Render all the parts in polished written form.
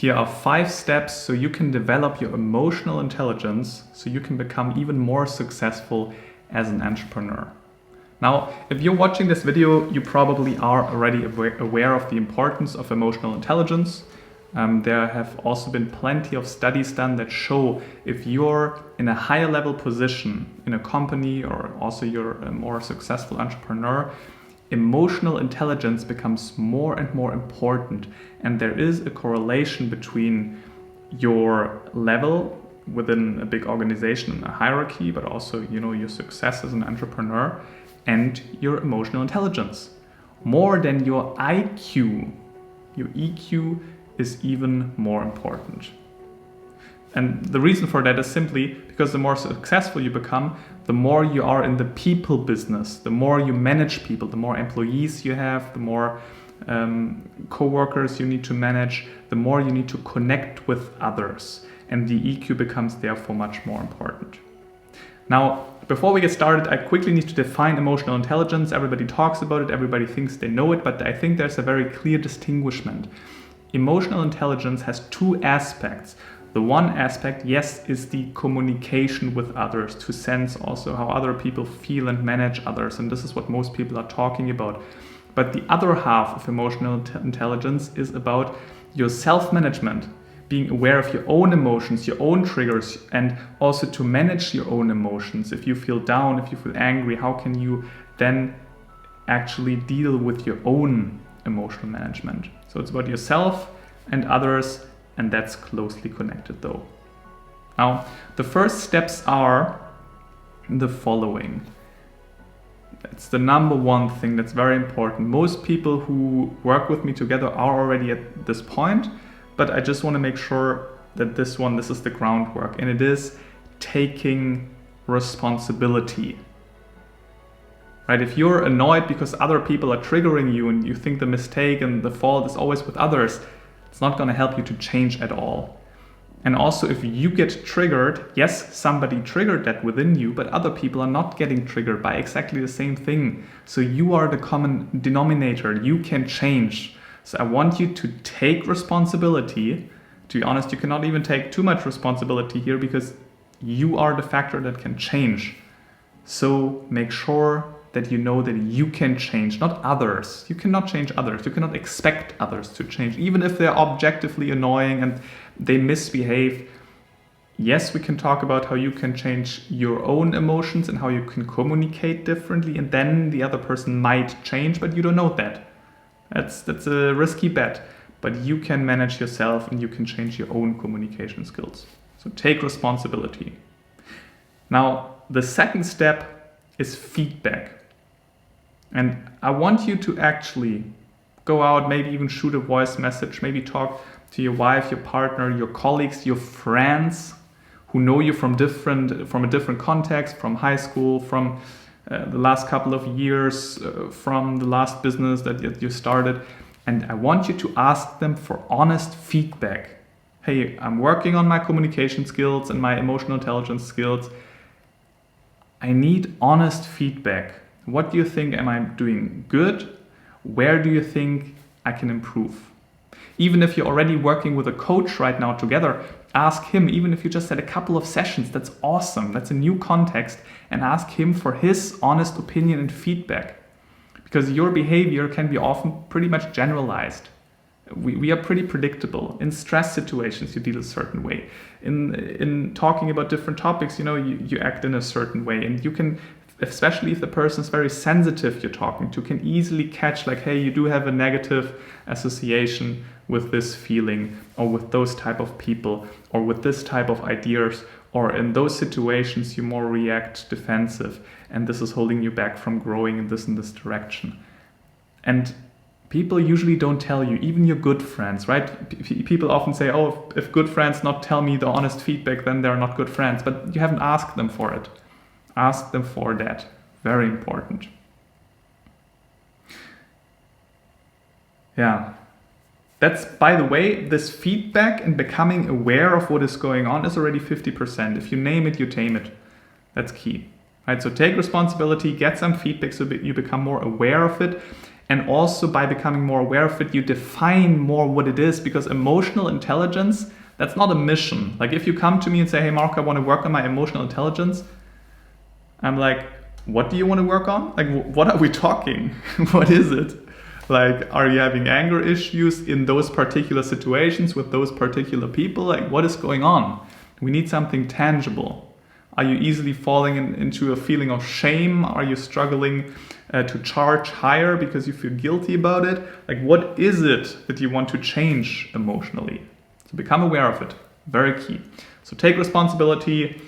Here are 5 steps so you can develop your emotional intelligence so you can become even more successful as an entrepreneur. Now, if you're watching this video, you probably are already aware of the importance of emotional intelligence. There have also been plenty of studies done that show if you're in a higher level position in a company or also you're a more successful entrepreneur, emotional intelligence becomes more and more important, and there is a correlation between your level within a big organization, a hierarchy, but also your success as an entrepreneur and your emotional intelligence. More than your IQ, your EQ is even more important. And the reason for that is simply because the more successful you become, the more you are in the people business, the more you manage people, the more employees you have, the more co-workers you need to manage, the more you need to connect with others. And the EQ becomes therefore much more important. Now, before we get started, I quickly need to define emotional intelligence. Everybody talks about it, everybody thinks they know it, but I think there's a very clear distinguishment. Emotional intelligence has 2 aspects. The one aspect, yes, is the communication with others, to sense also how other people feel and manage others. And this is what most people are talking about. But the other half of emotional intelligence is about your self-management, being aware of your own emotions, your own triggers, and also to manage your own emotions. If you feel down, if you feel angry, how can you then actually deal with your own emotional management? So it's about yourself and others, and that's closely connected though. Now, the first steps are the following. That's the number one thing that's very important. Most people who work with me together are already at this point, but I just want to make sure that this is the groundwork, and it is taking responsibility. Right? If you're annoyed because other people are triggering you and you think the mistake and the fault is always with others, it's not going to help you to change at all. And also, if you get triggered, yes, somebody triggered that within you, but other people are not getting triggered by exactly the same thing. So you are the common denominator. You can change. So I want you to take responsibility. To be honest, you cannot even take too much responsibility here because you are the factor that can change. So make sure that you know that you can change, not others. You cannot change others. You cannot expect others to change, even if they're objectively annoying and they misbehave. Yes, we can talk about how you can change your own emotions and how you can communicate differently, and then the other person might change, but you don't know that. That's a risky bet, but you can manage yourself and you can change your own communication skills. So take responsibility. Now, the second step is feedback. And I want you to actually go out, maybe even shoot a voice message, maybe talk to your wife, your partner, your colleagues, your friends who know you from a different context, from high school, from the last couple of years, from the last business that you started. And I want you to ask them for honest feedback. Hey, I'm working on my communication skills and my emotional intelligence skills. I need honest feedback. What do you think? Am I doing good? Where do you think I can improve? Even if you're already working with a coach right now together, ask him, even if you just had a couple of sessions, that's awesome. That's a new context, and ask him for his honest opinion and feedback. Because your behavior can be often pretty much generalized. We are pretty predictable. In stress situations, you deal a certain way. In talking about different topics, you act in a certain way, and you can, especially if the person is very sensitive you're talking to, can easily catch like, hey, you do have a negative association with this feeling, or with those type of people, or with this type of ideas, or in those situations you more react defensive, and this is holding you back from growing in this direction. And people usually don't tell you, even your good friends, right? People often say, oh, if good friends not tell me the honest feedback, then they're not good friends, but you haven't asked them for it. Ask them for that. Very important. Yeah. That's, by the way, this feedback and becoming aware of what is going on is already 50%. If you name it, you tame it. That's key. Right? So take responsibility, get some feedback so that you become more aware of it. And also by becoming more aware of it, you define more what it is, because emotional intelligence, that's not a mission. Like if you come to me and say, hey, Mark, I want to work on my emotional intelligence, I'm like, what do you want to work on? Like, what are we talking? What is it? Like, are you having anger issues in those particular situations with those particular people? Like, what is going on? We need something tangible. Are you easily falling into a feeling of shame? Are you struggling to charge higher because you feel guilty about it? Like, what is it that you want to change emotionally? So become aware of it. Very key. So take responsibility,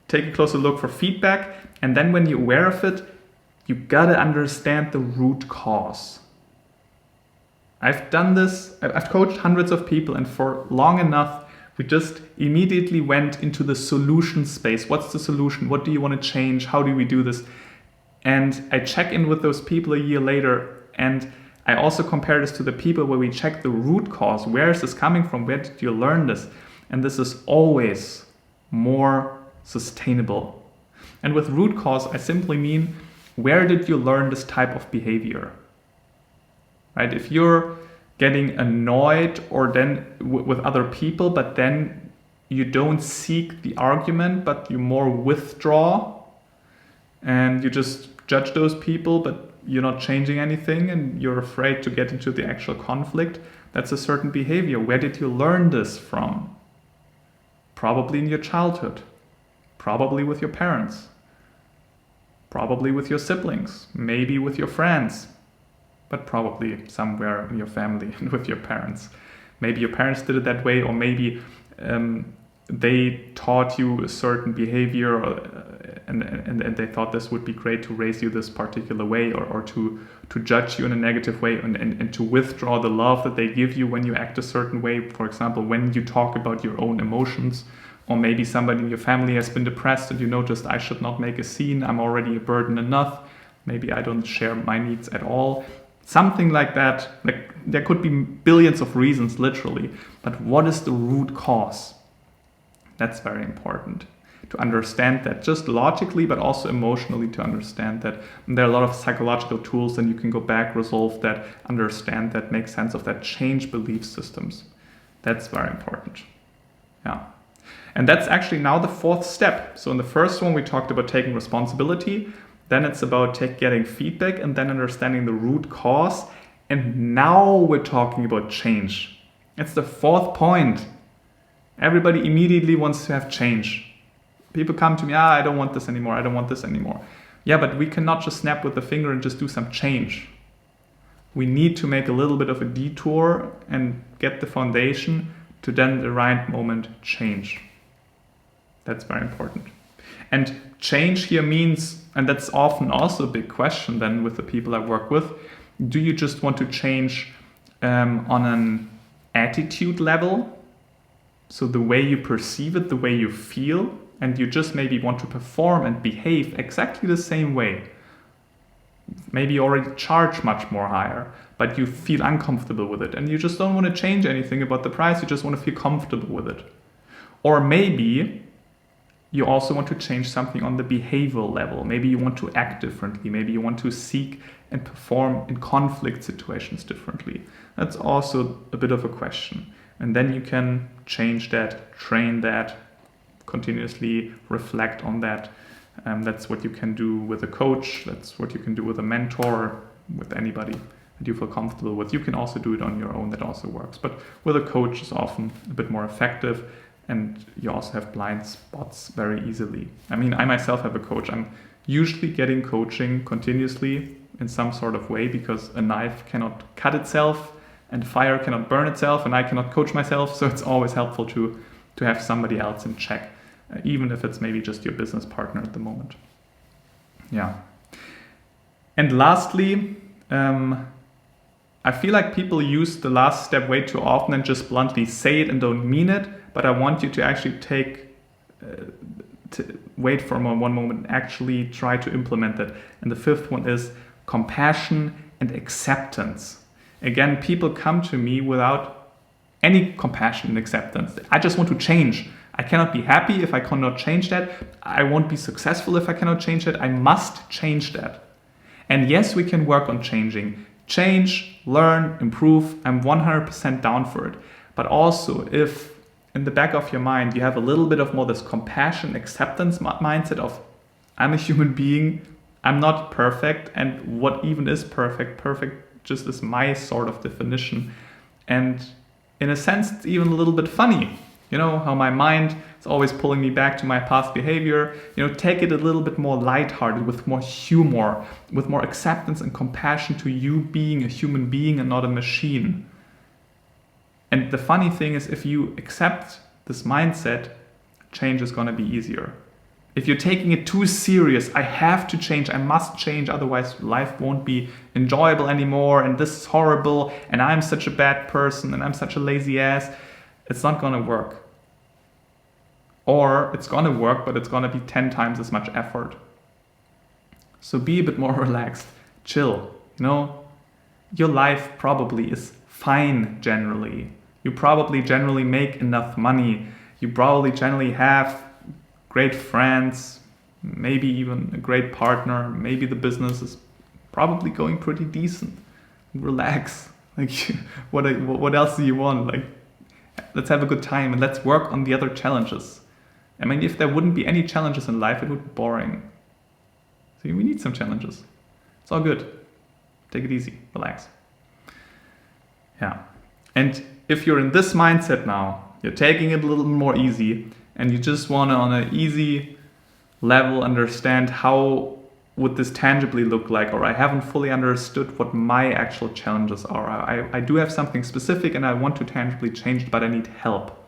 take a closer look for feedback, and then when you're aware of it, you gotta understand the root cause. I've done this, I've coached hundreds of people, and for long enough, we just immediately went into the solution space. What's the solution? What do you want to change? How do we do this? And I check in with those people a year later, and I also compare this to the people where we check the root cause. Where is this coming from? Where did you learn this? And this is always more sustainable. And with root cause, I simply mean, where did you learn this type of behavior? Right? If you're getting annoyed or then with other people, but then you don't seek the argument, but you more withdraw and you just judge those people, but you're not changing anything and you're afraid to get into the actual conflict, that's a certain behavior. Where did you learn this from? Probably in your childhood, probably with your parents, probably with your siblings, maybe with your friends, but probably somewhere in your family and with your parents. Maybe your parents did it that way, or maybe they taught you a certain behavior, and they thought this would be great to raise you this particular way, or to judge you in a negative way, and to withdraw the love that they give you when you act a certain way. For example, when you talk about your own emotions, or maybe somebody in your family has been depressed and you noticed, I should not make a scene, I'm already a burden enough, maybe I don't share my needs at all. Something like that. Like, there could be billions of reasons, literally, but what is the root cause? That's very important to understand that, just logically, but also emotionally, to understand that. And there are a lot of psychological tools, and you can go back, resolve that, understand that, make sense of that, change belief systems. That's very important. Yeah. And that's actually now the fourth step. So in the first one, we talked about taking responsibility. Then it's about getting feedback and then understanding the root cause. And now we're talking about change. It's the fourth point. Everybody immediately wants to have change. People come to me, I don't want this anymore, I don't want this anymore. Yeah, but we cannot just snap with the finger and just do some change. We need to make a little bit of a detour and get the foundation to then the right moment change. That's very important. And change here means, and that's often also a big question then with the people I work with, do you just want to change on an attitude level? So the way you perceive it, the way you feel, and you just maybe want to perform and behave exactly the same way. Maybe you already charge much more higher, but you feel uncomfortable with it and you just don't want to change anything about the price, you just want to feel comfortable with it. Or maybe you also want to change something on the behavioral level. Maybe you want to act differently. Maybe you want to seek and perform in conflict situations differently. That's also a bit of a question. And then you can change that, train that, continuously reflect on that. That's what you can do with a coach. That's what you can do with a mentor, with anybody that you feel comfortable with. You can also do it on your own. That also works. But with a coach, it's often a bit more effective. And you also have blind spots very easily. I mean, I myself have a coach. I'm usually getting coaching continuously in some sort of way, because a knife cannot cut itself and fire cannot burn itself, and I cannot coach myself. So it's always helpful to have somebody else in check, even if it's maybe just your business partner at the moment. Yeah. And lastly, I feel like people use the last step way too often and just bluntly say it and don't mean it. But I want you to actually wait for one moment and actually try to implement that. And the fifth one is compassion and acceptance. Again, people come to me without any compassion and acceptance. I just want to change. I cannot be happy if I cannot change that. I won't be successful if I cannot change that. I must change that. And yes, we can work on changing. Change, learn, improve. I'm 100% down for it. But also, if in the back of your mind you have a little bit of more this compassion, acceptance mindset of I'm a human being, I'm not perfect, and what even is perfect? Perfect just is my sort of definition. And in a sense, it's even a little bit funny. You know, how my mind is always pulling me back to my past behavior. You know, take it a little bit more lighthearted, with more humor, with more acceptance and compassion to you being a human being and not a machine. And the funny thing is, if you accept this mindset, change is going to be easier. If you're taking it too serious, I have to change, I must change, otherwise life won't be enjoyable anymore, and this is horrible, and I'm such a bad person, and I'm such a lazy ass, it's not going to work. Or it's going to work, but it's going to be 10 times as much effort. So be a bit more relaxed, chill. You know, your life probably is fine generally. You probably generally make enough money. You probably generally have great friends, maybe even a great partner. Maybe the business is probably going pretty decent. Relax. Like, what else do you want? Like, let's have a good time and let's work on the other challenges. I mean, if there wouldn't be any challenges in life, it would be boring. So we need some challenges. It's all good. Take it easy, relax. Yeah. And if you're in this mindset now, you're taking it a little more easy, and you just want to, on an easy level, understand how would this tangibly look like, or I haven't fully understood what my actual challenges are. I do have something specific and I want to tangibly change it, but I need help.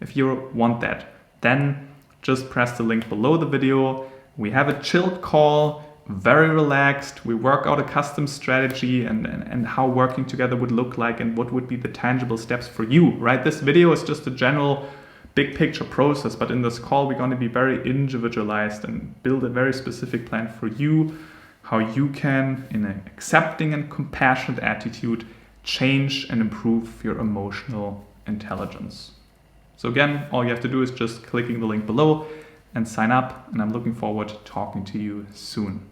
If you want that, then just press the link below the video. We have a chilled call, very relaxed. We work out a custom strategy and how working together would look like and what would be the tangible steps for you, right? This video is just a general big picture process, but in this call, we're going to be very individualized and build a very specific plan for you, how you can, in an accepting and compassionate attitude, change and improve your emotional intelligence. So again, all you have to do is just clicking the link below and sign up, and I'm looking forward to talking to you soon.